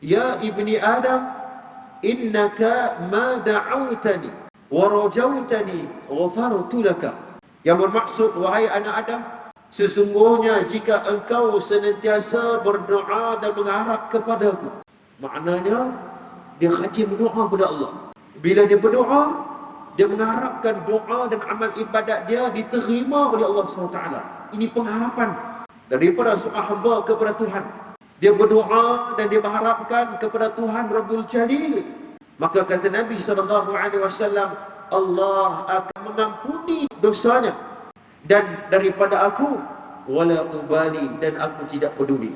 Ya ibni Adam, innaka ma da'awtani wa rajawtani ghafartu laka. Yang bermaksud, wahai anak Adam, sesungguhnya jika engkau senantiasa berdoa dan mengharap kepadaku. Maknanya dia rajin berdoa kepada Allah. Bila dia berdoa, dia mengharapkan doa dan amal ibadat dia diterima oleh Allah SWT. Ini pengharapan daripada seorang hamba kepada Tuhan. Dia berdoa dan dia mengharapkan kepada Tuhan Rabbul Jalil. Maka kata Nabi SAW, Allah akan mengampuni dosanya dan daripada aku, wala ubali, dan aku tidak peduli.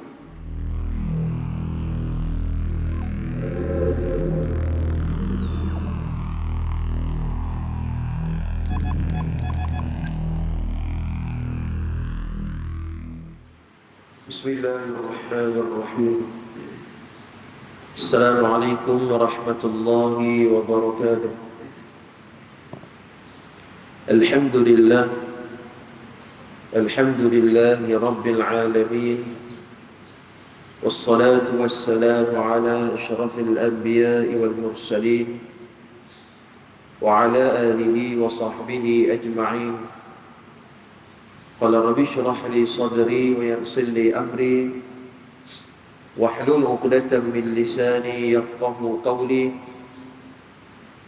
Bismillahirrahmanirrahim. Assalamualaikum warahmatullahi wabarakatuh. Alhamdulillah, alhamdulillahi rabbil alamin, wassalatu wassalamu ala ashrafil anbiya'i wal mursalin wa ala alihi wa sahbihi ajma'in. Qala rabbi shrah li sadri wa yassir li amri wahlul 'uqdatam min lisani yafqahu qawli.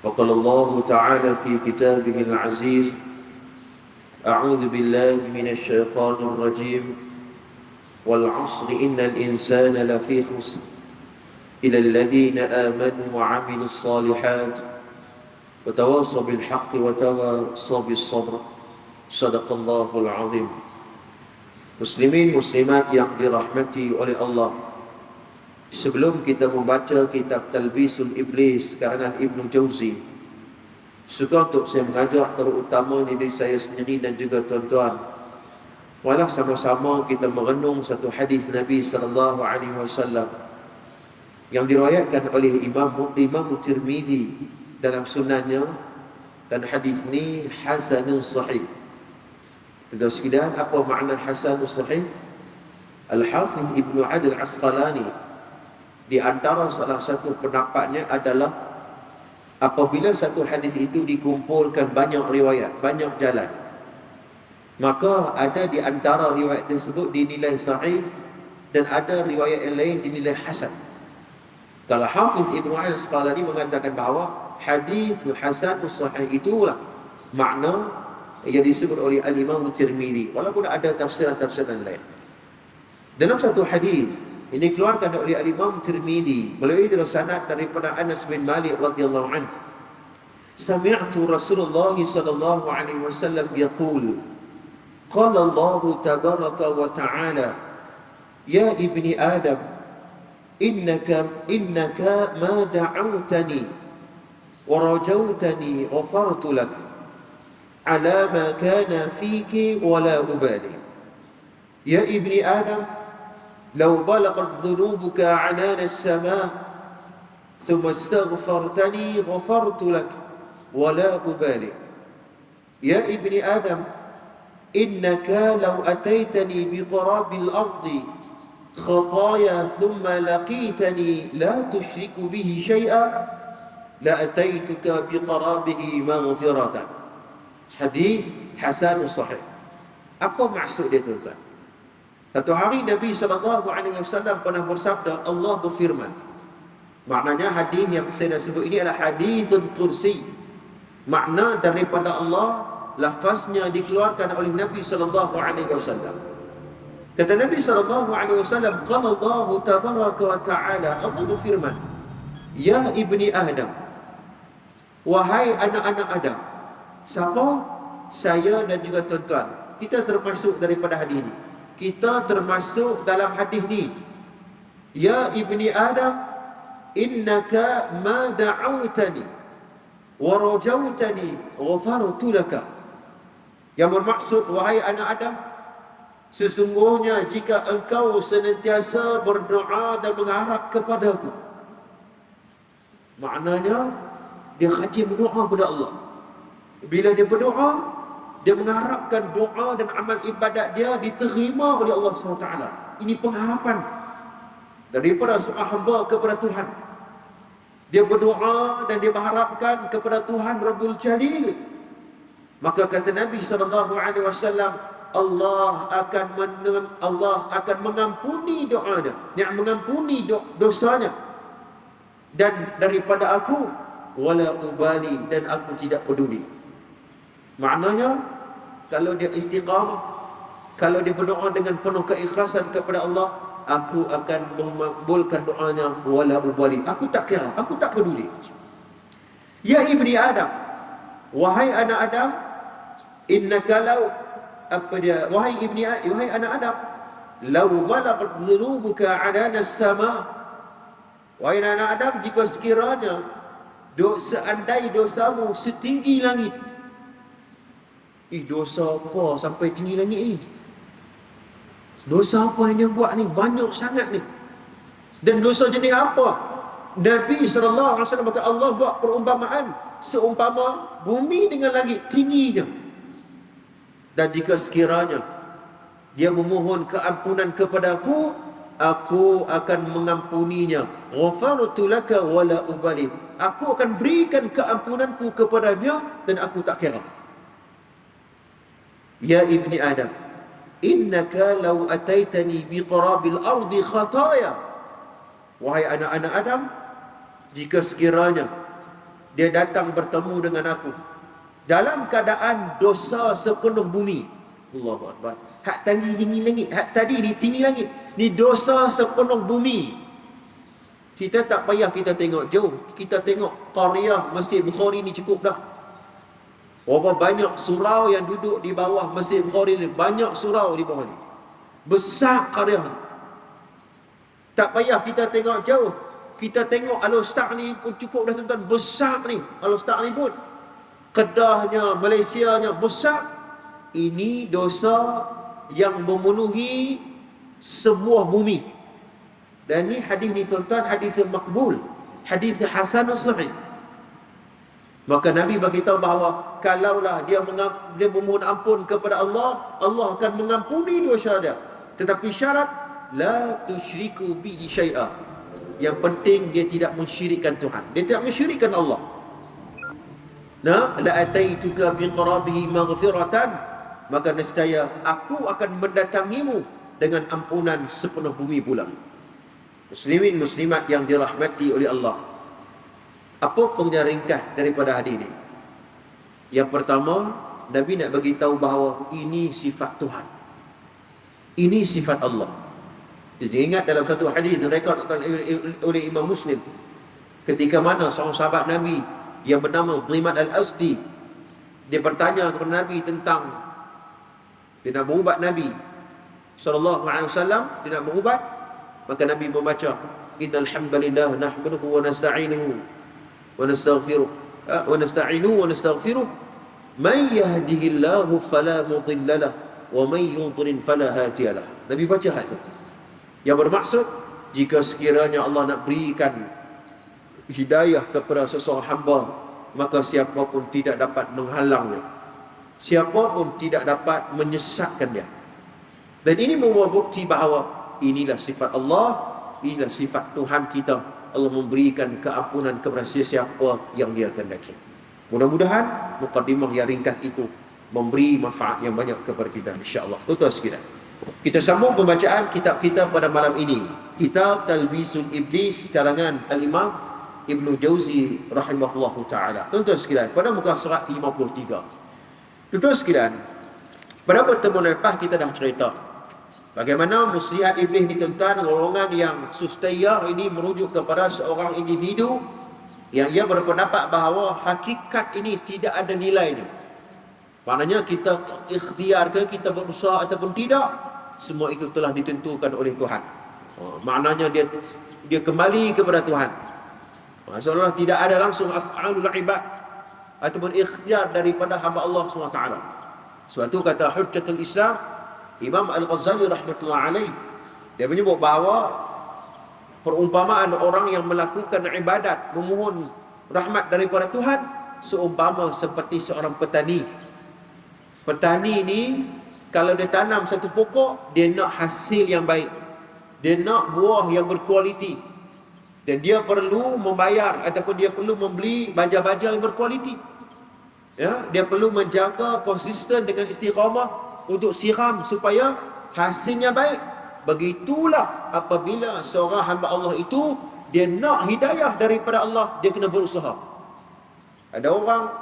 Faqala Allah ta'ala fi kitabihil 'aziz, a'udzu billahi minasy syaithanir rajim, wal 'ashri innal insana lafi khusr illa alladhina amanu wa 'amilus shalihat wa tawassaw bil haqqi wa tawassaw bis sabr. Sadaqallahul azim. Muslimin muslimat yang dirahmati oleh Allah, sebelum kita membaca kitab Talbisul Iblis karangan Ibnu Jauzi, suka untuk saya mengajak terutama diri saya sendiri dan juga tuan-tuan, malah sama-sama kita merenung satu hadis Nabi sallallahu alaihi wasallam yang diriwayatkan oleh Imam Tirmizi dalam sunannya, dan hadis ini hasanun sahih. Tuan sekalian, apa makna hasan sahih? Al-Hafiz Ibnu Adil Asqalani di antara salah satu pendapatnya adalah apabila satu hadis itu dikumpulkan banyak riwayat, banyak jalan, maka ada di antara riwayat tersebut dinilai sahih dan ada riwayat yang lain dinilai hasan. Kalau Hafiz Ibnu Adil Asqalani mengatakan bahawa hadis hasan sahih itulah makna yang disebut oleh Al-Imam Tirmizi, walaupun ada tafsiran-tafsiran lain. Dalam satu hadis ini dikeluarkan oleh Al-Imam Tirmizi melalui sanad daripada Anas bin Malik radhiyallahu anhu, sami'tu Rasulullah sallallahu alaihi wasallam yaqul, qala Allah tabaraka wa ta'ala, ya ibni Adam, innaka ma da'awtani wa rajawtani ghafartu lak ala ma kana fiki wala ubali. Ya ibni Adam, law balaghat dhunubuka anana as-sama thumma astaghfartani ghafartu lak wala ubali. Ya ibni Adam, innaka law ataitani biqarabil ardi khataaya thumma laqitani la tushriku bihi shay'an la ataituka biqarabihi maghfiratan. Hadis hasan sahih. Apa maksud dia, tuan-tuan? Satu hari Nabi SAW pernah bersabda, Allah berfirman. Maknanya hadis yang saya dah sebut ini adalah hadithun kursi. Makna daripada Allah, lafaznya dikeluarkan oleh Nabi SAW. Kata Nabi SAW, qala Allah tabaraka wa ta'ala, Allah berfirman, ya ibni Adam, wahai anak-anak Adam. Siapa? Saya dan juga tuan-tuan. Kita termasuk daripada hadis ini. Kita termasuk dalam hadis ini. Ya ibni Adam, innaka ma da'awtani wa rajawtani ghafartu laka. Yang bermaksud, wahai anak Adam, sesungguhnya jika engkau senantiasa berdoa dan mengharap kepadaku. Maknanya dia rajin berdoa kepada Allah. Bila dia berdoa, dia mengharapkan doa dan amal ibadat dia diterima oleh Allah SWT. Ini pengharapan daripada seorang hamba kepada Tuhan. Dia berdoa dan dia berharapkan kepada Tuhan Rabbul Jalil. Maka kata Nabi SAW, Allah akan mengampuni doanya, yang mengampuni dosanya, dan daripada aku wala ubali, dan aku tidak peduli. Maknanya kalau dia istiqamah, kalau dia berdoa dengan penuh keikhlasan kepada Allah, aku akan mengabulkan doanya wala ubali. Aku tak kira, aku tak peduli. Ya ibni Adam, wahai anak Adam, innaka law wahai anak Adam, law balaghat dhunubuka adana as-sama. Wahai anak Adam, jika sekiranya seandai dosamu setinggi langit. Dosa apa sampai tinggi langit ni? Dosa apa yang dia buat ni? Banyak sangat ni. Dan dosa jenis apa? Nabi SAW kata Allah buat perumpamaan seumpama bumi dengan langit tingginya. Dan jika sekiranya dia memohon keampunan kepadaku, aku akan mengampuninya. Ghafartu laka wala ubali. Aku akan berikan keampunanku kepadanya dan aku tak kira. Ya ibni Adam, innaka law ataitani biqarabil ardi khataya. Wahai anak-anak Adam, jika sekiranya dia datang bertemu dengan aku dalam keadaan dosa sepenuh bumi. Allahu Akbar. Hak tinggi langit, hak tadi ni tinggi langit, ni dosa sepenuh bumi. Kita tak payah kita tengok jauh, kita tengok qaryah Masjid Bukhari ni cukup dah. Berapa banyak surau yang duduk di bawah Masjid Bukhari ni, banyak surau di bawah ni. Besar qaryah ni. Tak payah kita tengok jauh, kita tengok Al-Ustaz ni pun cukup dah tuan-tuan. Besar ni Al-Ustaz ni pun, Kedahnya, Malaysianya besar. Ini dosa yang memenuhi semua bumi. Dan ni hadis ni tuan-tuan, hadis makbul, hadis hasan sahih. Maka Nabi beritahu bahawa kalaulah dia memohon ampun kepada Allah, Allah akan mengampuni dosa dia. Tetapi syarat, la tusyriku bihi syai'a. Yang penting dia tidak mensyirikkan Tuhan, dia tidak mensyirikkan Allah. La ataituka biqarabihi maghfiratan, maka nescaya aku akan mendatangimu dengan ampunan sepenuh bumi pula. Muslimin muslimat yang dirahmati oleh Allah, apa punya ringkas daripada hadis ini? Yang pertama, Nabi nak bagi tahu bahawa ini sifat Tuhan, ini sifat Allah. Jadi ingat dalam satu hadis direkodkan oleh Imam Muslim, ketika mana seorang sahabat Nabi yang bernama Dhimat Al-Asdi, dia bertanya kepada Nabi tentang dia nak berubat Nabi SAW, dia nak berubat. Maka Nabi membaca, innal hamdalillah nahmaduhu wa nasta'inuhu wa nastaghfiruh wa nasta'inuhu wa nastaghfiruh man yahdihillahu fala mudilla lahu wa man yudlil fala hadiya lahu. Nabi baca ayat itu, yang bermaksud jika sekiranya Allah nak berikan hidayah kepada seseorang hamba, maka siapa pun tidak dapat menghalangnya, siapa pun tidak dapat menyesatkan dia. Dan ini membawa bukti bahawa inilah sifat Allah, inilah sifat Tuhan kita. Allah memberikan keampunan kepada sesiapa yang dia kehendaki. Mudah-mudahan mukadimah yang ringkas itu memberi manfaat yang banyak kepada kita, insya-Allah. Tuan-tuan sekalian, kita sambung pembacaan kitab kita pada malam ini, kitab Talbisul Iblis karangan Al-Imam Ibnu Jauzi rahimahullahu taala. Tuan-tuan sekalian, pada muka surat 53. Tuan-tuan sekalian, pada pertemuan lepas kita dah cerita bagaimana muslihat iblis ni tuan-tuan, golongan yang sustaya ini merujuk kepada seorang individu yang ia berpendapat bahawa hakikat ini tidak ada nilainya. Maknanya kita ikhtiar ke, kita berusaha ataupun tidak, semua itu telah ditentukan oleh Tuhan. Maknanya dia kembali kepada Tuhan. Maksudnya tidak ada langsung af'alul ibad ataupun ikhtiar daripada hamba Allah SWT. Sebab itu kata Hujjatul Islam Imam Al-Ghazali rahmatullah alaih, dia menyebut bahawa perumpamaan orang yang melakukan ibadat, memohon rahmat daripada Tuhan, seumpama seperti seorang petani. Petani ni kalau dia tanam satu pokok, dia nak hasil yang baik. Dia nak buah yang berkualiti, dan dia perlu membayar ataupun dia perlu membeli baja-baja yang berkualiti. Ya, dia perlu menjaga konsisten dengan istiqamah untuk siram supaya hasilnya baik. Begitulah apabila seorang hamba Allah itu dia nak hidayah daripada Allah, dia kena berusaha. Ada orang,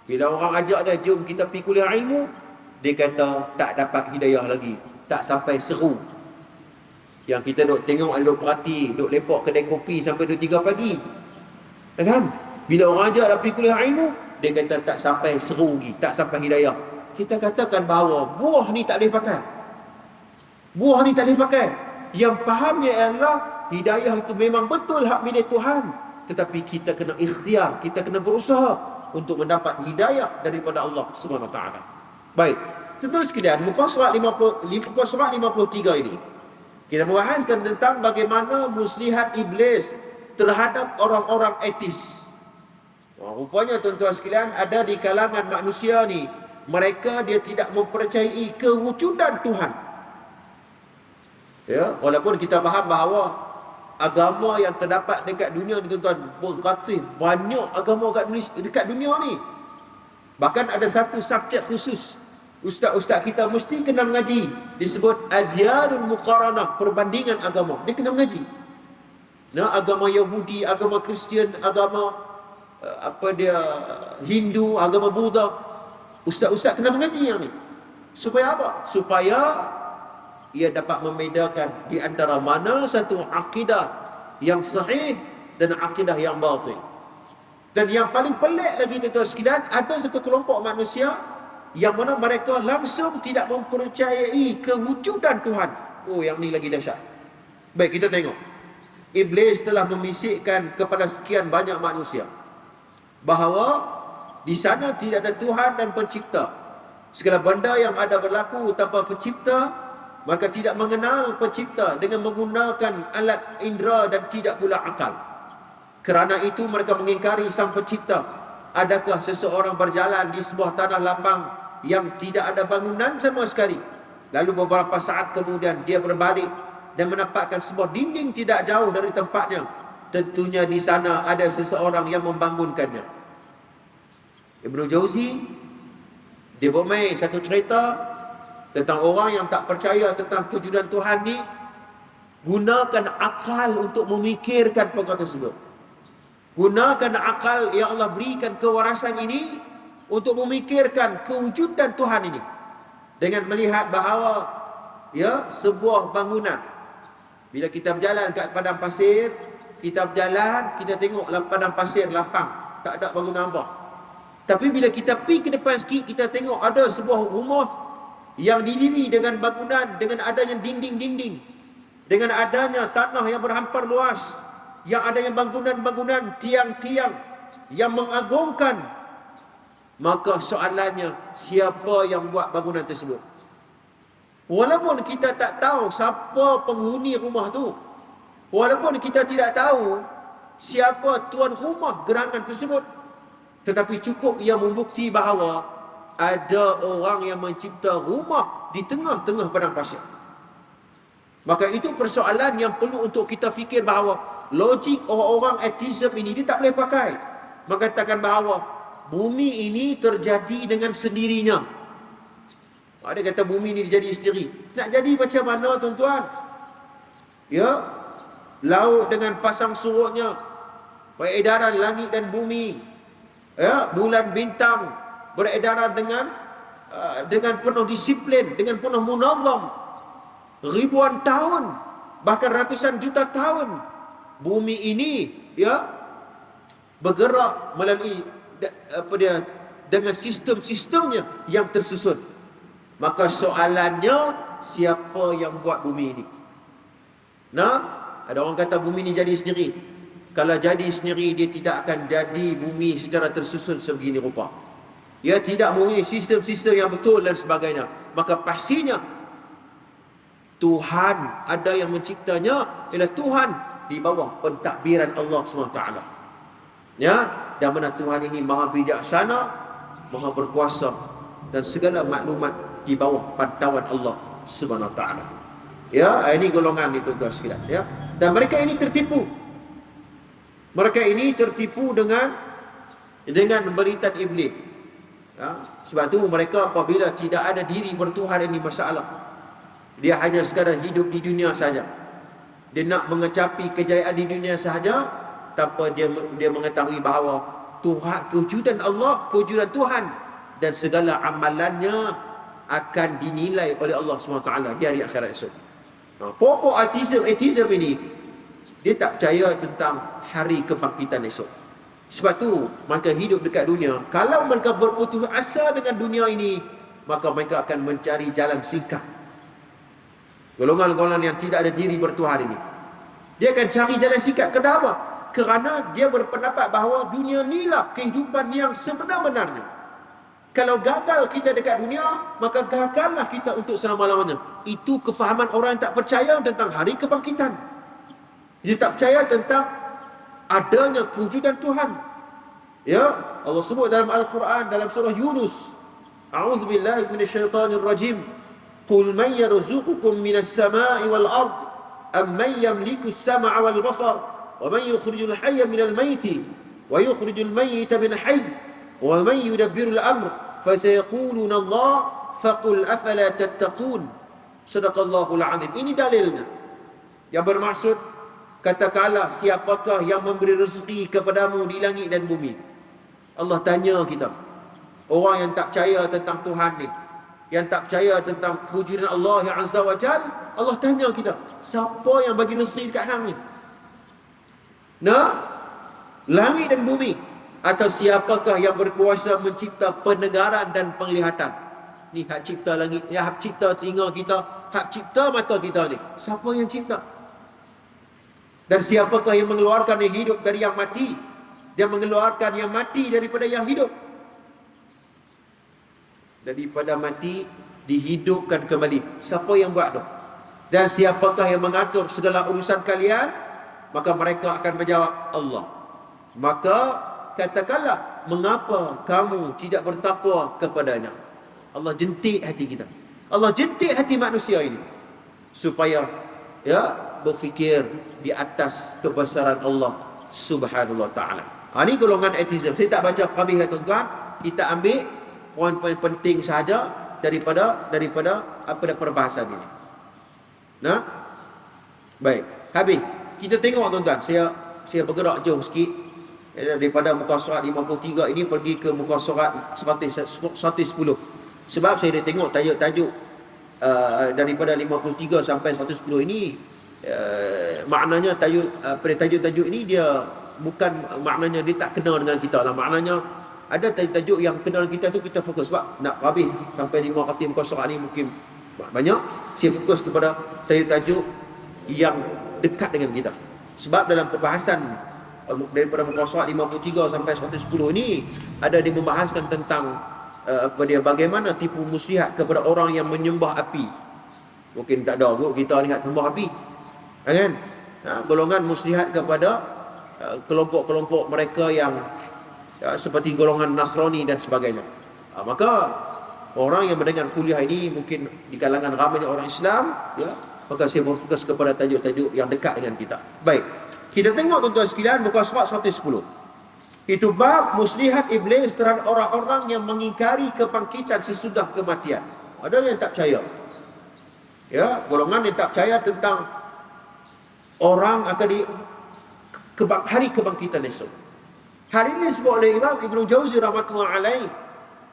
bila orang ajak dia, jom kita pergi kuliah ilmu, dia kata tak dapat hidayah lagi, tak sampai seru. Yang kita duk tengok, ada duk perhati, duk lepak kedai kopi sampai 2-3 pagi, kan? Bila orang ajak dia pergi kuliah ilmu, dia kata tak sampai seru lagi, tak sampai hidayah. Kita katakan bahawa buah ni tak boleh pakai. Buah ni tak boleh pakai. Yang fahamnya ialah hidayah itu memang betul hak milik Tuhan, tetapi kita kena ikhtiar, kita kena berusaha untuk mendapat hidayah daripada Allah Subhanahu Wa Taala. Baik, tuan-tuan sekalian, muka surat 53 ini kita membahaskan tentang bagaimana muslihat iblis terhadap orang-orang etis. Rupanya tuan-tuan sekalian, ada di kalangan manusia ni, mereka dia tidak mempercayai kewujudan Tuhan. Ya, walaupun kita faham bahawa agama yang terdapat dekat dunia ni tuan-tuan, beratus banyak agama dekat dunia ni. Bahkan ada satu subjek khusus ustaz-ustaz kita mesti kena mengaji, disebut adyanul muqaranah, perbandingan agama. Dia kena mengaji. Nah, agama Yahudi, agama Kristian, agama Hindu, agama Buddha, ustaz-ustaz kena mengaji yang ni. Supaya apa? Supaya ia dapat membedakan di antara mana satu akidah yang sahih dan akidah yang batil. Dan yang paling pelik lagi tuan-tuan sekalian, ada satu kelompok manusia yang mana mereka langsung tidak mempercayai kewujudan Tuhan. Oh, yang ni lagi dahsyat. Baik, kita tengok. Iblis telah membisikkan kepada sekian banyak manusia bahawa di sana tidak ada Tuhan dan pencipta. Segala benda yang ada berlaku tanpa pencipta, maka tidak mengenal pencipta dengan menggunakan alat indera dan tidak pula akal. Kerana itu mereka mengingkari sang pencipta. Adakah seseorang berjalan di sebuah tanah lapang yang tidak ada bangunan sama sekali, lalu beberapa saat kemudian dia berbalik dan mendapatkan sebuah dinding tidak jauh dari tempatnya? Tentunya di sana ada seseorang yang membangunkannya. Ibnu Jauzi dia bermain satu cerita tentang orang yang tak percaya tentang kewujudan Tuhan ni, gunakan akal untuk memikirkan perkara tersebut. Gunakan akal yang Allah berikan kewarasan ini untuk memikirkan kewujudan Tuhan ini, dengan melihat bahawa sebuah bangunan, bila kita berjalan kat padang pasir, kita berjalan, kita tengok padang pasir lapang, tak ada bangunan apa. Tapi bila kita pergi ke depan sikit, kita tengok ada sebuah rumah yang didiri dengan bangunan, dengan adanya dinding-dinding, dengan adanya tanah yang berhampar luas, yang adanya bangunan-bangunan, tiang-tiang yang mengagungkan. Maka soalannya, siapa yang buat bangunan tersebut? Walaupun kita tak tahu siapa penghuni rumah tu, walaupun kita tidak tahu siapa tuan rumah gerangan tersebut, tetapi cukup ia membukti bahawa ada orang yang mencipta rumah di tengah-tengah padang pasir. Maka itu persoalan yang perlu untuk kita fikir bahawa logik orang-orang ateism ini dia tak boleh pakai. Mengatakan bahawa bumi ini terjadi dengan sendirinya. Ada kata bumi ini jadi sendiri. Nak jadi macam mana tuan-tuan? Ya, laut dengan pasang surutnya, peredaran langit dan bumi, ya, bulan bintang beredaran dengan penuh disiplin, dengan penuh munazam, ribuan tahun, bahkan ratusan juta tahun bumi ini bergerak melalui dengan sistem-sistemnya yang tersusun. Maka soalannya, siapa yang buat bumi ini? Nah, ada orang kata bumi ini jadi sendiri. Kalau jadi sendiri, dia tidak akan jadi bumi secara tersusun sebegini rupa. Ia tidak mempunyai sistem-sistem yang betul dan sebagainya. Maka pastinya Tuhan ada yang menciptanya, ialah Tuhan di bawah pentadbiran Allah SWT. Ya, dan mana Tuhan ini maha bijaksana, maha berkuasa, dan segala maklumat di bawah pantauan Allah SWT. Ya, ini golongan itu tuan sekalian, ya. Dan mereka ini tertipu. Mereka ini tertipu dengan beritan iblis. Ya, sebab tu mereka apabila tidak ada diri bertuhan, ini masalah. Dia hanya sekadar hidup di dunia saja. Dia nak mengecapi kejayaan di dunia sahaja tanpa dia mengetahui bahawa Tuhan, kewujudan Allah, kewujudan Tuhan dan segala amalannya akan dinilai oleh Allah SWT di hari akhirat esok. Pokok ateism ini, dia tak percaya tentang hari kebangkitan esok. Sebab tu mereka hidup dekat dunia. Kalau mereka berputus asa dengan dunia ini, maka mereka akan mencari jalan singkat. Golongan-golongan yang tidak ada diri bertuhan ini, dia akan cari jalan singkat. Kenapa? Kerana dia berpendapat bahawa dunia inilah kehidupan yang sebenar-benarnya. Kalau gagal kita dekat dunia, maka gagallah kita untuk selama-lamanya. Itu kefahaman orang yang tak percaya tentang hari kebangkitan. Dia tak percaya tentang adanya kewujudan Tuhan. Ya, Allah sebut dalam Al-Quran, dalam surah Yunus, A'udzubillahi minasyaitanirrajim. Qul man yarzuqukum minas sama'i wal ard amman yamliku as-sam'a wal basar wa man yukhrijul hayya minal mayti wa yukhrijul mayyita minal hayy wa man yudabbirul amr fasayaquluna Allah faqul afala tattaqun. Sadaqallahul azim. Ini dalilnya. Yang bermaksud, katakanlah, siapakah yang memberi rezeki kepadamu di langit dan bumi? Allah tanya kita. Orang yang tak percaya tentang Tuhan ni, yang tak percaya tentang kewujudan Allah yang Azza wa Jal, Allah tanya kita, siapa yang bagi rezeki dekat hang ni? Nah, langit dan bumi. Atau siapakah yang berkuasa mencipta pendengaran dan penglihatan? Ni hak cipta langit, ya, hak cipta telinga kita, hak cipta mata kita ni. Siapa yang cipta? Dan siapakah yang mengeluarkan yang hidup dari yang mati, dan mengeluarkan yang mati daripada yang hidup? Daripada mati dihidupkan kembali. Siapa yang buat tu? Dan siapakah yang mengatur segala urusan kalian? Maka mereka akan menjawab, Allah. Maka katakanlah, mengapa kamu tidak bertakwa kepadanya? Allah jentik hati kita. Allah jentik hati manusia ini supaya berfikir di atas kebesaran Allah Subhanahu wa taala. Ini golongan ateism. Saya tak baca habis lah tuan-tuan. Kita ambil poin-poin penting sahaja daripada perbahasan ini. Nah, baik. Habis. Kita tengok tuan-tuan. Saya bergerak jauh sikit daripada muka surat 53 ini pergi ke muka surat 110. Sebab saya dah tengok tajuk-tajuk daripada 53 sampai 110 ini, maknanya tajuk-tajuk ini dia bukan, maknanya dia tak kena dengan kita lah. Maknanya ada tajuk-tajuk yang kena dengan kita tu kita fokus. Sebab nak habis sampai 5 khatim muka surat ni mungkin banyak. Saya fokus kepada tajuk-tajuk yang dekat dengan kita. Sebab dalam perbahasan daripada muka surat 53 sampai 110 ini ada dia membahaskan tentang bagaimana tipu muslihat kepada orang yang menyembah api. Mungkin tak ada kot kita ni nak sembah api, kan? Golongan muslihat kepada kelompok-kelompok mereka yang seperti golongan Nasrani dan sebagainya. Maka orang yang mendengar kuliah ini mungkin di kalangan ramainya orang Islam, ya, maka saya berfokus kepada tajuk-tajuk yang dekat dengan kita. Baik, kita tengok tuan-tuan sekalian muka surat 110. Itu bab muslihat iblis terhadap orang-orang yang mengingkari kebangkitan sesudah kematian. Ada yang tak percaya. Ya, golongan yang tak percaya tentang orang akan hari kebangkitan esok. Hari ini disebut oleh Imam Ibnu Jauzi rahmatullahi alaih,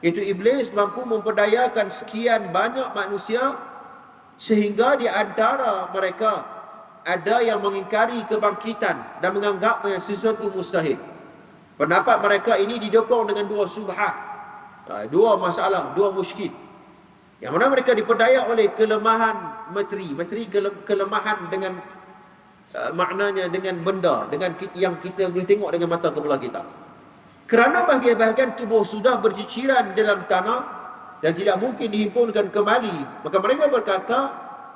iaitu iblis mampu memperdayakan sekian banyak manusia sehingga di antara mereka ada yang mengingkari kebangkitan dan menganggapnya sesuatu mustahil. Pendapat mereka ini didokong dengan dua subhat, dua masalah, dua muskil. Yang mana mereka diperdaya oleh kelemahan materi, kelemahan dengan maknanya dengan benda, dengan yang kita boleh tengok dengan mata kepala kita. Kerana bahagian-bahagian tubuh sudah berciciran dalam tanah dan tidak mungkin dihimpunkan kembali, maka mereka berkata,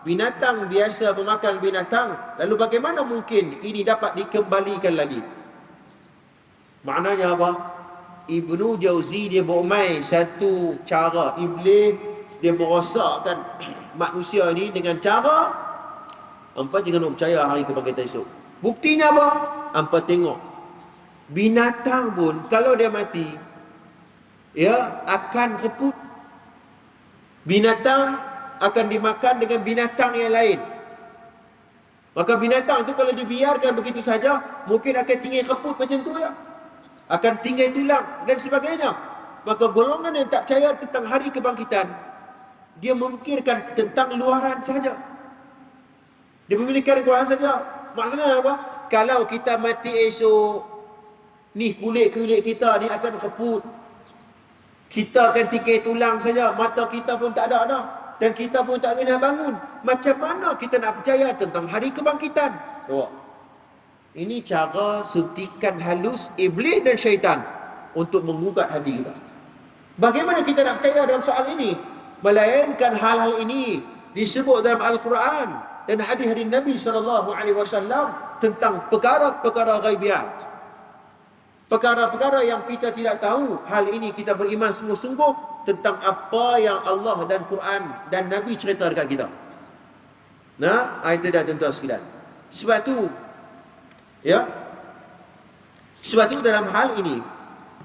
binatang biasa memakan binatang, lalu bagaimana mungkin ini dapat dikembalikan lagi? Maknanya apa? Ibnu Jauzi dia bermain satu cara. Iblis dia merosakkan manusia ini dengan cara Hampa jangan nak percaya hari kebangkitan esok. Buktinya apa? Hampa tengok. Binatang pun kalau dia mati, ya akan reput. Binatang akan dimakan dengan binatang yang lain. Maka binatang itu kalau dibiarkan begitu saja, mungkin akan tinggal reput macam tu ya. Akan tinggal tulang dan sebagainya. Maka golongan yang tak percaya tentang hari kebangkitan, dia memikirkan tentang luaran saja. Dia memikirkan luaran saja. Maksudnya apa? Kalau kita mati esok, ni kulit-kulit kita ni akan reput. Kita akan tinggal tulang saja, mata kita pun tak ada dah. Dan kita pun tak boleh nak bangun. Macam mana kita nak percaya tentang hari kebangkitan? Ini cara suntikan halus iblis dan syaitan untuk mengugat hati kita. Bagaimana kita nak percaya dalam soal ini? Melainkan hal-hal ini disebut dalam Al-Quran dan hadis-hadis Nabi SAW tentang perkara-perkara ghaibiyat. Perkara-perkara yang kita tidak tahu. Hal ini kita beriman sungguh-sungguh tentang apa yang Allah dan Quran dan Nabi cerita dekat kita. Nah, itu dah tuan-tuan sekalian. Sebab tu, ya, sebab tu dalam hal ini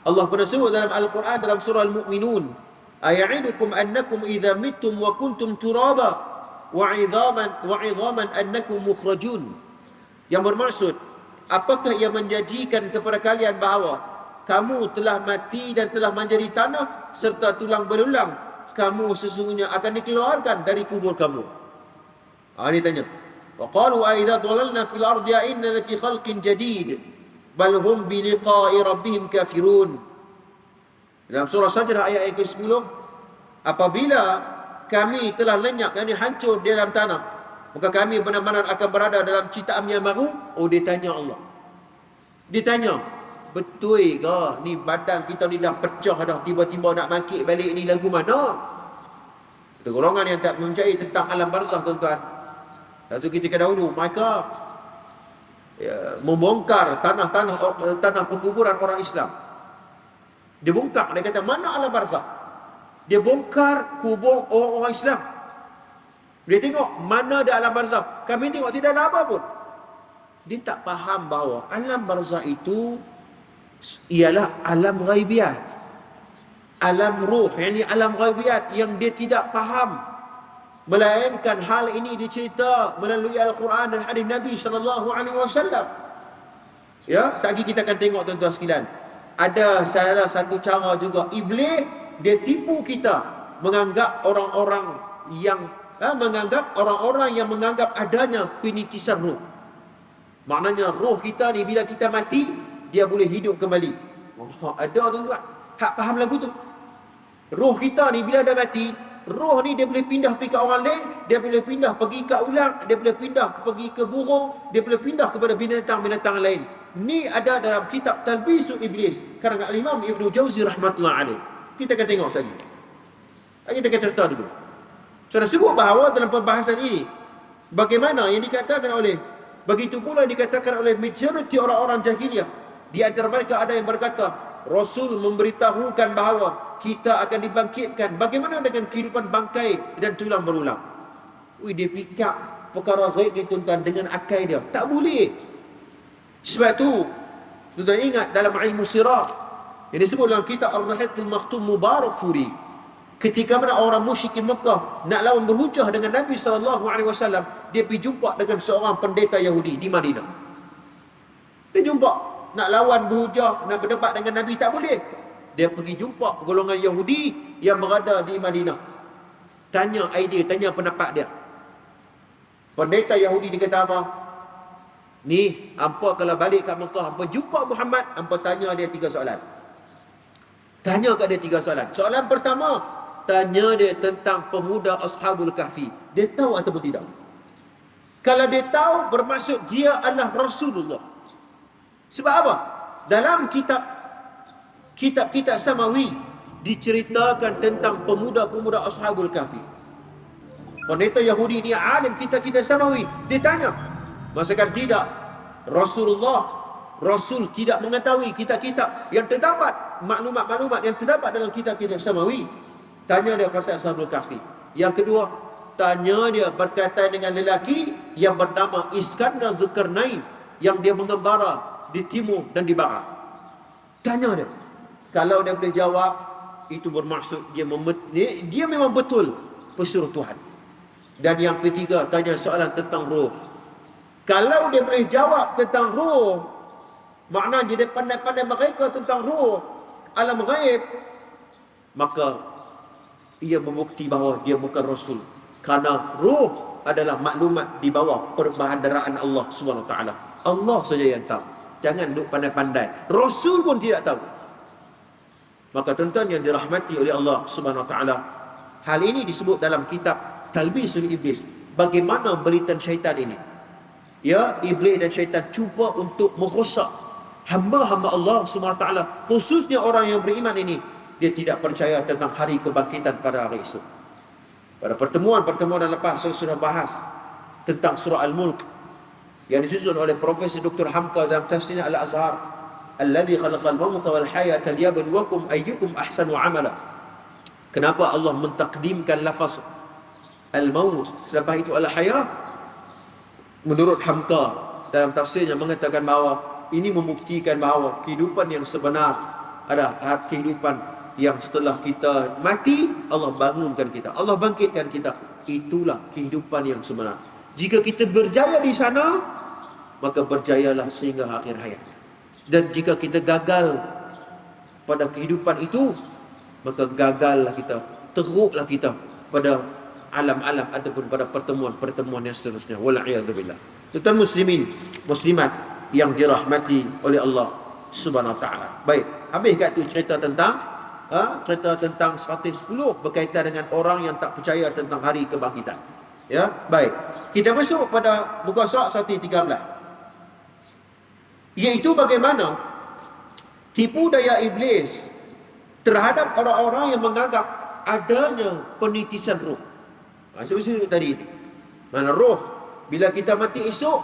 Allah pernah sebut dalam Al-Quran dalam surah Al-Mu'minun, aya'idukum annakum idza mittum wa kuntum turaba wa 'idhaman annakum mukhrajun. Yang bermaksud, apakah yang menjanjikan kepada kalian bahawa kamu telah mati dan telah menjadi tanah serta tulang belulang, kamu sesungguhnya akan dikeluarkan dari kubur kamu. Ini tanya. Wa qalu a idza dhalalna fil ardi a inna lafi khalqin jadid bal hum bi liqa'i rabbihim kafirun. Dalam surah Sajdah ayat yang ke-10, apabila kami telah lenyap, yakni hancur di dalam tanah, maka kami benar-benar akan berada dalam ciptaan yang baru. Dia tanya Allah. Dia tanya, betul ke ni badan kita ni dah pecah dah, tiba-tiba nak bangkit balik ni lagu mana? Itu golongan yang tak percaya tentang alam barzakh, tuan-tuan. Satu ketika dahulu mereka membongkar tanah perkuburan orang Islam. Dia bongkar, dia kata mana alam barzakh? Dia bongkar kubur orang Islam. Dia tengok mana ada alam barzakh. Kami tengok tidak ada apa pun. Dia tak faham bahawa alam barzakh itu ialah alam ghaibiyat, alam ruh, yakni alam ghaibiyat yang dia tidak faham. Melainkan hal ini dicerita melalui Al-Quran dan hadis Nabi SAW. Ya, sekali kita akan tengok tuan-tuan sekalian. Ada salah satu cara juga iblis dia tipu kita, menganggap orang-orang yang menganggap adanya penitisan roh. Maknanya roh kita ni bila kita mati, dia boleh hidup kembali. Ada tuan-tuan, hak faham lagu tu. Roh kita ni bila dah mati, roh ni dia boleh pindah pergi ke orang lain, dia boleh pindah pergi ke ular, dia boleh pindah pergi ke burung, dia boleh pindah kepada binatang-binatang lain. Ni ada dalam kitab Talbisul Iblis karangan Imam Ibnu Jauzi rahmatullah alaih. Kita akan tengok sekali. Kita akan cerita dulu. Sudah sebut bahawa dalam pembahasan ini, bagaimana yang dikatakan oleh, begitu pula dikatakan oleh majoriti orang-orang jahiliyah. Di antara mereka ada yang berkata, Rasul memberitahukan bahawa kita akan dibangkitkan. Bagaimana dengan kehidupan bangkai dan tulang berulang? Dia pikir perkara ghaib ni tuan-tuan dengan akal dia. Tak boleh. Sebab tu, tuan-tuan ingat dalam ilmu sirah, yang disebut dalam kitab Ar-Rahiqul Makhtum Mubarak Furi, ketika mana orang musyrikin Mekah nak lawan berhujah dengan Nabi SAW, dia pergi jumpa dengan seorang pendeta Yahudi di Madinah. Dia jumpa, nak lawan berhujah, nak berdebat dengan Nabi, tak boleh. Dia pergi jumpa golongan Yahudi yang berada di Madinah. Tanya idea, tanya pendapat dia. Pendeta Yahudi dia kata apa? Ni, hampa kalau balik kat Mekah, hampa jumpa Muhammad, hampa tanya dia 3 soalan. Tanya kat dia 3 soalan. Soalan pertama, tanya dia tentang pemuda Ashabul Kahfi. Dia tahu ataupun tidak? Kalau dia tahu, bermaksud dia adalah Rasulullah. Sebab apa? Dalam kitab-kitab Samawi diceritakan tentang pemuda-pemuda Ashabul Kahfi. Pendeta Yahudi ni alim kitab-kitab Samawi. Dia tanya, masakan tidak, Rasul tidak mengetahui kitab-kitab yang terdapat, maklumat-maklumat yang terdapat dalam kitab-kitab Samawi. Tanya dia pasal Ashabul Kahfi. Yang kedua, tanya dia berkaitan dengan lelaki yang bernama Iskandar Zulkarnain, yang dia mengembara di timur dan di barat. Tanya dia. Kalau dia boleh jawab, itu bermaksud dia memang betul pesuruh Tuhan. Dan yang ketiga, tanya soalan tentang roh. Kalau dia boleh jawab tentang roh, maknanya dia pandai-pandai mereka tentang roh, alam ghaib, maka ia membukti bahawa dia bukan Rasul. Kerana roh adalah maklumat di bawah perbahadaraan Allah SWT. Allah saja yang tahu. Jangan duk pandai-pandai. Rasul pun tidak tahu. Maka tuan-tuan yang dirahmati oleh Allah SWT, hal ini disebut dalam kitab Talbisul Iblis. Bagaimana beritan syaitan ini? Ya, iblis dan syaitan cuba untuk merosak hamba-hamba Allah SWT, khususnya orang yang beriman ini. Dia tidak percaya tentang hari kebangkitan pada hari esok. Pada pertemuan-pertemuan yang lepas, saya sudah bahas tentang surah Al-Mulk yang disusun oleh Profesor Dr. Hamka dalam tafsir Al-Azhar. Alladhi khalaqal mauta wal hayata liyabluwakum ayyukum ahsanu amala. Kenapa Allah mentakdimkan lafaz al-maut selepas itu al-hayat? Menurut Hamka dalam tafsirnya mengatakan bahawa ini membuktikan bahawa kehidupan yang sebenar adalah kehidupan yang setelah kita mati, Allah bangunkan kita, Allah bangkitkan kita. Itulah kehidupan yang sebenar. Jika kita berjaya di sana, maka berjayalah sehingga akhir hayat. Dan jika kita gagal pada kehidupan itu, maka gagallah kita, teruklah kita pada alam-alam ataupun pada pertemuan-pertemuan yang seterusnya. Wal'iyadzubillah. Tuan muslimin, muslimat yang dirahmati oleh Allah Subhanahu wa taala. Baik, habis kat tu cerita tentang 110 berkaitan dengan orang yang tak percaya tentang hari kebangkitan. Ya, baik. Kita masuk pada muka surat 113. Iaitu bagaimana tipu daya iblis terhadap orang-orang yang menganggap adanya penitisan roh. Sebab tadi mana roh, bila kita mati esok,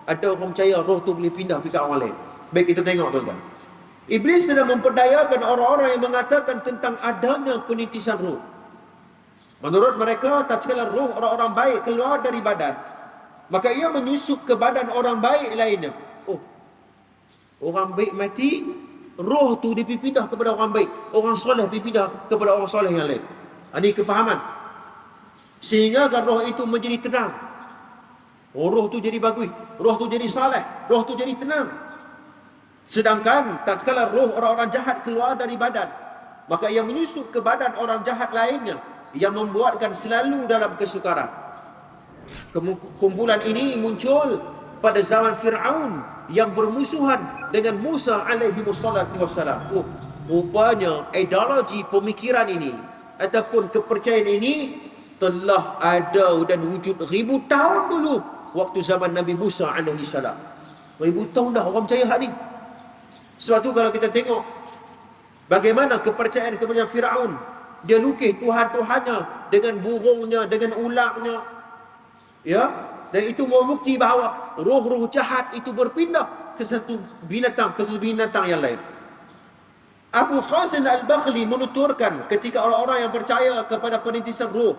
ada orang percaya roh tu boleh pindah pergi ke orang lain. Baik, kita tengok tuan-tuan. Iblis sedang memperdayakan orang-orang yang mengatakan tentang adanya penitisan roh. Menurut mereka, tak sekala roh orang-orang baik keluar dari badan, maka ia menyusup ke badan orang baik lainnya. Oh, orang baik mati, roh tu dia pindah kepada orang baik. Orang soleh pindah kepada orang soleh yang lain. Ini kefahaman. Sehingga kan roh itu menjadi tenang. Oh, roh tu jadi bagus, roh tu jadi saleh, roh tu jadi tenang. Sedangkan tak kala roh orang-orang jahat keluar dari badan, maka ia menyusup ke badan orang jahat lainnya, yang membuatkan selalu dalam kesukaran. Kumpulan ini muncul pada zaman Fir'aun yang bermusuhan dengan Musa alaihi wassalam. Oh, rupanya ideologi pemikiran ini ataupun kepercayaan ini telah ada dan wujud ribu tahun dulu waktu zaman Nabi Musa alaihi salam. Ribu tahun dah orang percaya hak ni. Sebab tu kalau kita tengok bagaimana kepercayaan Firaun, dia lukis Tuhan-Tuhannya dengan burungnya, dengan ulangnya, ya, dan itu membukti bahawa roh-roh jahat itu berpindah ke satu binatang yang lain. Abu Khasin Al-Bakhli menuturkan ketika orang-orang yang percaya kepada penitisan roh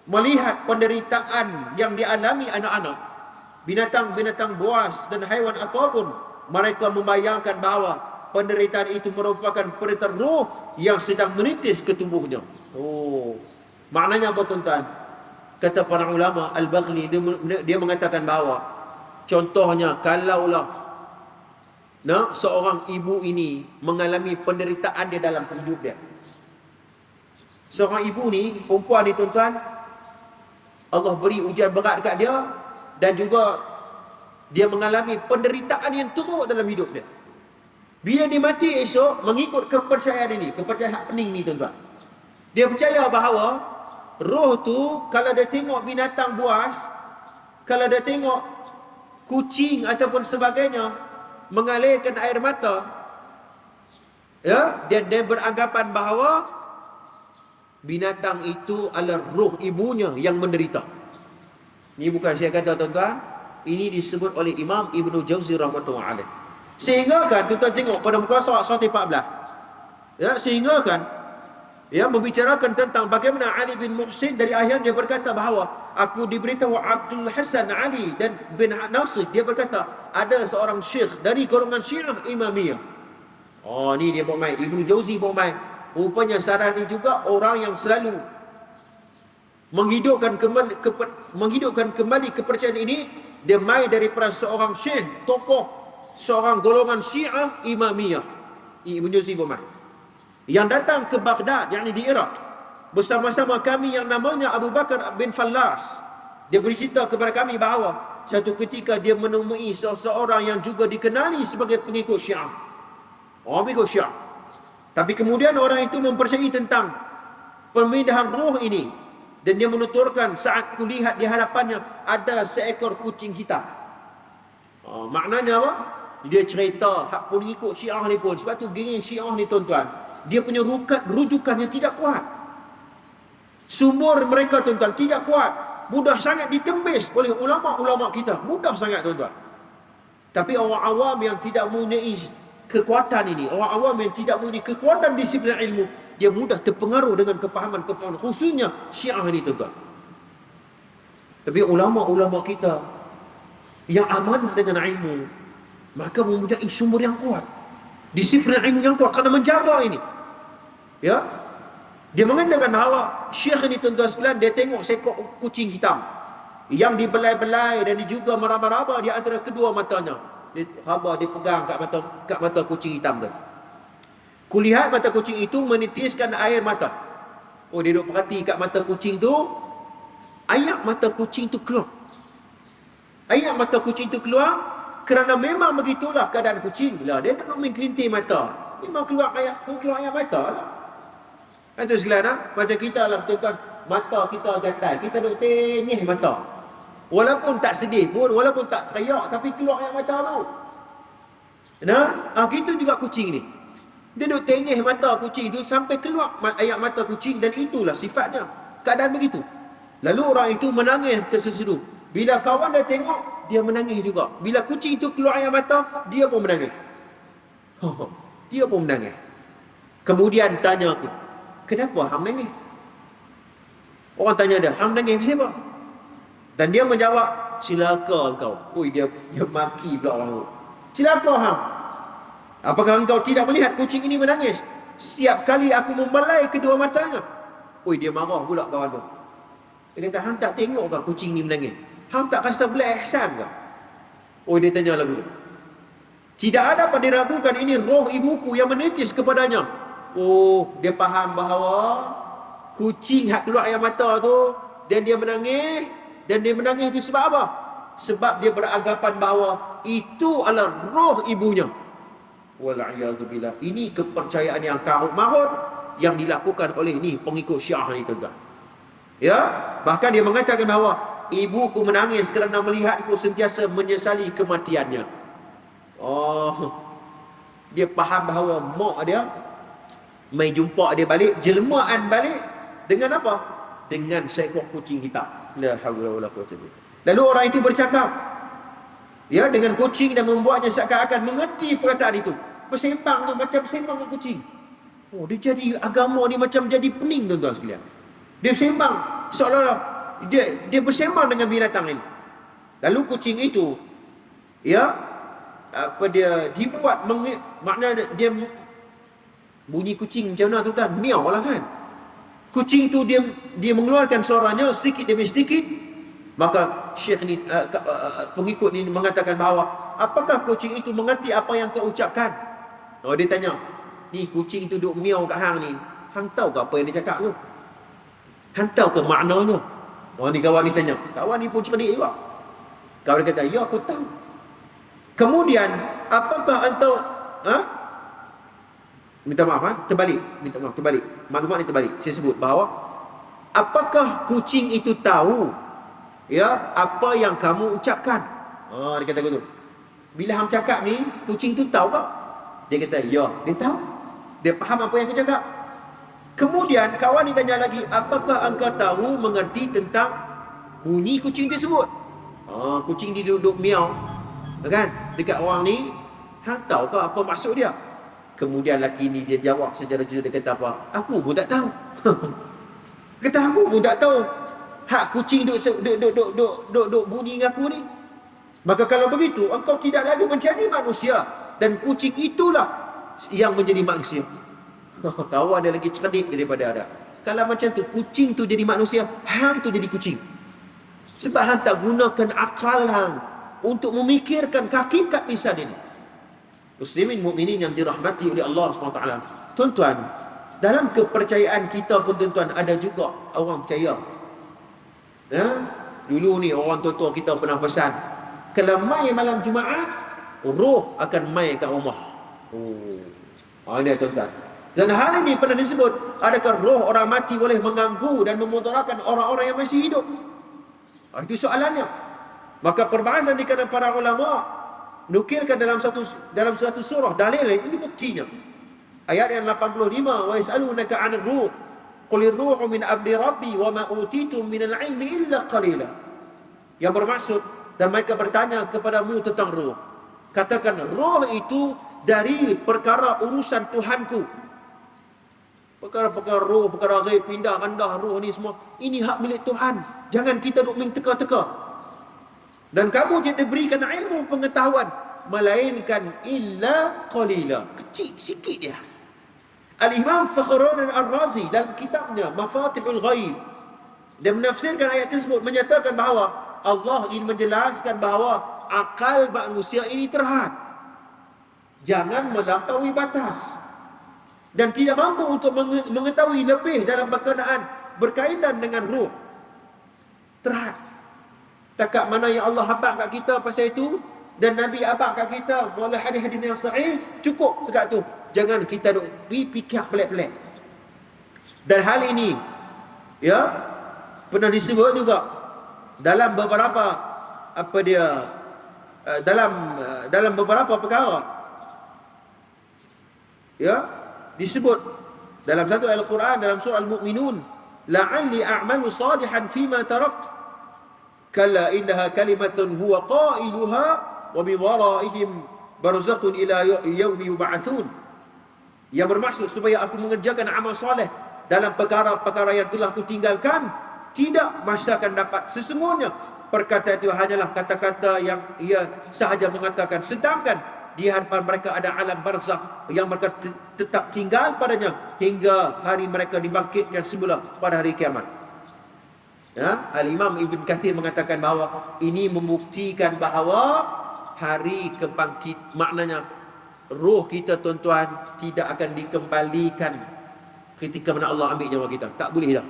melihat penderitaan yang dialami anak-anak, binatang-binatang buas dan haiwan apapun, mereka membayangkan bahawa penderitaan itu merupakan penderitaan roh yang sedang menitis ke tubuhnya. Oh, maknanya apa tuan-tuan? Kata para ulama, Al-Bakhli dia mengatakan bahawa contohnya kalaulah seorang ibu ini mengalami penderitaan dia dalam hidup dia. Seorang ibu ni, perempuan ni tuan-tuan, Allah beri ujian berat dekat dia, dan juga dia mengalami penderitaan yang teruk dalam hidup dia. Bila dia mati esok, mengikut kepercayaan ini, kepercayaan hak pening ni tuan-tuan, dia percaya bahawa roh tu kalau dia tengok binatang buas, kalau dia tengok kucing ataupun sebagainya mengalirkan air mata, ya, dia beranggapan bahawa binatang itu adalah roh ibunya yang menderita. Ini bukan saya kata tuan-tuan, ini disebut oleh Imam Ibnu Jauzi rahmatullahi alaih. Sehingga kan tuan-tuan tengok pada muka surat 14, ya, sehingga kan Ya, membicarakan tentang bagaimana Ali bin Muhsin dari ayah dia berkata bahawa aku diberitahu Abdul Hasan Ali dan bin Nasir, dia berkata ada seorang syekh dari golongan Syiah Imamiyah. Oh, ni dia buat main, Ibnu Jauzi buat main. Rupanya Sarah ni juga orang yang selalu menghidupkan kembali kepercayaan ini. Dia main daripada seorang syekh, tokoh seorang golongan Syiah Imamiyah. Ibnu Jauzi buat main, yang datang ke Baghdad, yakni di Iraq, bersama-sama kami yang namanya Abu Bakar bin Fallas. Dia bercerita kepada kami bahawa satu ketika dia menemui seseorang yang juga dikenali sebagai pengikut Syiah. Pengikut Syiah. Tapi kemudian orang itu mempercayai tentang pemindahan roh ini, dan dia menuturkan saat kulihat di hadapannya ada seekor kucing hitam. Maknanya apa? Dia cerita hak pengikut Syiah ni pun, sebab tu geng Syiah ni tuan-tuan, dia punya rujukan yang tidak kuat. Sumber mereka tuan-tuan tidak kuat, mudah sangat ditembis oleh ulama-ulama kita, mudah sangat tuan-tuan. Tapi orang awam yang tidak mempunyai kekuatan ini, orang awam yang tidak mempunyai kekuatan disiplin ilmu, dia mudah terpengaruh dengan kefahaman-kefahaman, khususnya Syiah ini tuan-tuan. Tapi ulama-ulama kita yang amanah dengan ilmu, maka mempunyai sumber yang kuat, disiplin ilmu yang kuat kerana menjaga ini. Ya, dia mengatakan bahawa syekh ini tuan-tuan sekalian, dia tengok seekor kucing hitam yang dibelai-belai dan dia juga meraba-raba di antara kedua matanya. Dia pegang kat mata kucing hitam tu. Kulihat mata kucing itu menitiskan air mata. Oh, dia duduk perhati kat mata kucing tu. Air mata kucing tu keluar. Air mata kucing tu keluar kerana memang begitulah keadaan kucing. Bila dia duduk main kelintir mata, memang keluar air mata lah. Itu sekalian, macam kita lah tuan-tuan, mata kita gatal, kita duduk tenyih mata. Walaupun tak sedih pun, walaupun tak teriak, tapi keluar air mata tu. Gitu juga kucing ni. Dia duduk tenyih mata kucing tu sampai keluar air mata kucing, dan itulah sifatnya. Keadaan begitu. Lalu orang itu menangis terseru. Bila kawan dia tengok, dia menangis juga. Bila kucing itu keluar air mata, dia pun menangis. Dia pun menangis. Kemudian tanya aku, kenapa hang menangis? Orang tanya dia, hang menangis siapa? Dan dia menjawab, celaka engkau. Dia maki pula orang tu. Celaka hang. Apakah engkau tidak melihat kucing ini menangis? Setiap kali aku membelai kedua matanya. Dia marah pula kawan tu. Dia kata, hang tak tengok ke kucing ni menangis? Hang tak rasa belah ihsan ke? Dia tanya lagu tu. Tidak dapat diragukan ini roh ibuku yang menitis kepadanya. Dia faham bahawa kucing hak keluar air mata tu, dan dia menangis. Dan dia menangis itu sebab apa? Sebab dia beranggapan bahawa itu adalah roh ibunya. Wal'iyadzubillah. Ini kepercayaan yang karut marut yang dilakukan oleh ni pengikut Syiah ni tuan-tuan. Ya, bahkan dia mengatakan bahawa ibuku menangis kerana melihatku sentiasa menyesali kematiannya. Dia faham bahawa mak dia mai jumpa dia balik, jelmaan balik dengan apa? Dengan seekor kucing hitam. La haula wala quwwata illa billah. Lalu orang itu bercakap dengan kucing dan membuatnya seakan-akan mengerti perkataan itu. Bersembang tu macam bersembang dengan kucing. Dia jadi agama ni macam jadi pening tuan-tuan sekalian. Dia bersembang seolah-olah dia bersembang dengan binatang ini. Lalu kucing itu dia dibuat maknanya dia bunyi kucing macam mana tuan-tuan? Miau lah kan. Kucing tu dia mengeluarkan suaranya sedikit demi sedikit. Maka syekh ni pengikut ni mengatakan bahawa, apakah kucing itu mengerti apa yang kau ucapkan? Dia tanya, ni kucing tu duk miau kat hang ni, hang tahu ke apa yang dia cakap tu? Hang tahu ke maknanya? Ni kawan ni tanya. Kawan ni pun cerdik juga. Kawan dia kata, ya aku tahu. Kemudian, apakah entau minta maaf, terbalik. Maklumat ni terbalik. Saya sebut bahawa, apakah kucing itu tahu apa yang kamu ucapkan? Dia kata gitu. Bila hang cakap ni, kucing tu tahu tak? Dia kata, ya, dia tahu. Dia faham apa yang aku cakap. Kemudian kawan ni tanya lagi, apakah engkau tahu mengerti tentang bunyi kucing tersebut? Kucing dia duduk miau kan dekat orang ni, hang tahu ke apa maksud dia? Kemudian lelaki ni dia jawab secara jujur, dia kata apa? Aku pun tak tahu. Kata aku pun tak tahu. Hak kucing duk bunyi dengan aku ni. Maka kalau begitu, engkau tidak lagi menjadi manusia, dan kucing itulah yang menjadi manusia. Tahu ada lagi cerdik daripada ada. Kalau macam tu, kucing tu jadi manusia, hang tu jadi kucing. Sebab hang tak gunakan akal hang untuk memikirkan hakikat lisan ini. Muslimin mukminin yang dirahmati oleh Allah SWT. Tuan-tuan, dalam kepercayaan kita pun tuan-tuan, ada juga orang percaya. Dulu ni orang tua-tua kita pernah pesan, kalau mai malam Jumaat, roh akan mai kat rumah. Ini tuan-tuan. Dan hal ini pernah disebut, adakah roh orang mati boleh mengganggu dan memudaratkan orang-orang yang masih hidup? Itu soalannya. Maka perbahasan di kalangan para ulama nukilkan dalam suatu surah dalil ini buktinya. Ayat yang 85, wa yas'alunaka 'anil ruh qulir ruhu min amri rabbi wa ma utitum minal 'ilmi illa qalila. Yang bermaksud, dan mereka bertanya kepadamu tentang ruh, katakan roh itu dari perkara urusan Tuhanku. Perkara-perkara roh, perkara ghaib, pindah rendah roh ni semua, ini hak milik Tuhan. Jangan kita duk main teka-teka. Dan kamu tidak diberikan ilmu pengetahuan melainkan illa qalila, kecil sikit dia. Al-Imam Fakhruddin Ar-Razi dalam kitabnya Mafatihul Ghaib, dia menafsirkan ayat tersebut, menyatakan bahawa Allah ingin menjelaskan bahawa akal manusia ini terhad, jangan melampaui batas, dan tidak mampu untuk mengetahui lebih dalam berkaitan dengan ruh. Terhad. Takat mana yang Allah habaq kat kita pasal itu, dan Nabi habaq kat kita melalui hadis-hadis yang sahih, cukup dekat tu. Jangan kita duk fikir pelik-pelik. Dan hal ini pernah disebut juga dalam beberapa dalam beberapa perkara. Disebut dalam satu ayat Al-Quran, dalam surah Al-Mu'minun, la'alli a'malu salihan fima tarakt kalla innaha kalimatun huwa qailuha wa min waraihim barzakun ila yaumi yub'atsun. Yang bermaksud supaya aku mengerjakan amal soleh dalam perkara-perkara yang telah kutinggalkan, tidak masa akan dapat. Sesungguhnya perkataan itu hanyalah kata-kata yang ia sahaja mengatakan, sedangkan di hadapan mereka ada alam barzakh yang mereka tetap tinggal padanya hingga hari mereka dibangkitkan semula pada hari kiamat. Al-Imam Ibn Kathir mengatakan bahawa ini membuktikan bahawa hari kebangkit, maknanya roh kita tuan-tuan tidak akan dikembalikan ketika mana Allah ambil nyawa kita. Tak boleh dah.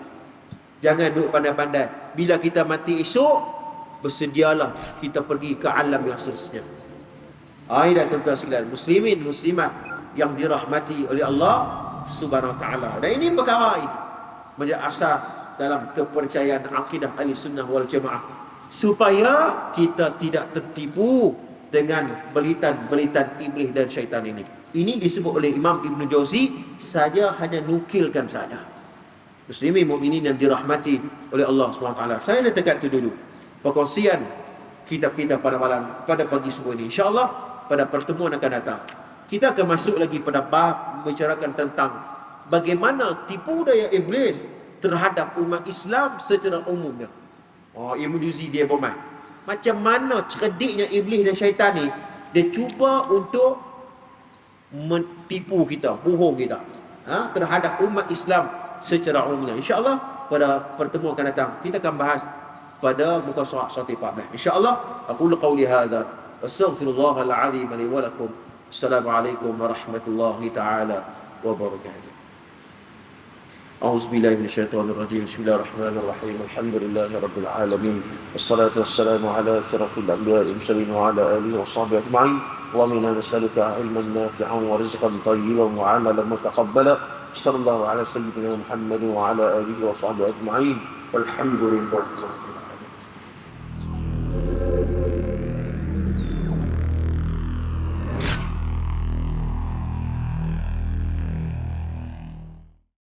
Jangan duduk pandai-pandai. Bila kita mati esok, bersedialah kita pergi ke alam yang seterusnya. Ayat tuan-tuan sekalian, muslimin muslimat yang dirahmati oleh Allah Subhanahu wa taala. Dan ini perkara ini menjadi asas dalam kepercayaan akidah Ahlussunnah wal Jamaah, supaya kita tidak tertipu dengan belitan-belitan iblis dan syaitan ini. Ini disebut oleh Imam Ibn Jauzi, saja hanya nukilkan saja. Muslimin mukminin yang dirahmati oleh Allah Subhanahu wa taala. Saya nak tekan itu dulu perkongsian kitab-kitab pada pagi subuh ini. InsyaAllah pada pertemuan akan datang kita akan masuk lagi pada bab membicarakan tentang bagaimana tipu daya iblis terhadap umat Islam secara umumnya. Ibn Jauzi dia bermain macam mana cerdiknya iblis dan syaitan ni, dia cuba untuk mentipu kita, bohong kita terhadap umat Islam secara umumnya. InsyaAllah pada pertemuan akan datang kita akan bahas pada muka surat 114. InsyaAllah aqulu qawli hadha astaghfirullahal azim li wa lakum. Assalamualaikum warahmatullahi taala wabarakatuh. A'udzu billahi minasyaitonir rajim. Bismillahirrahmanirrahim. Alhamdulillahi rabbil alamin. Wassalatu wassalamu ala asyrafil anbiya'i wal mursalin wa ala alihi washabbihi ajma'in. Allahumma inna nas'aluka ilman nafi'an wa rizqan thayyiban wa 'amalan mutaqabbalan. Sallallahu ala sayyidina Muhammadin wa ala alihi washabbihi ajma'in. Walhamdulillahi rabbil alamin.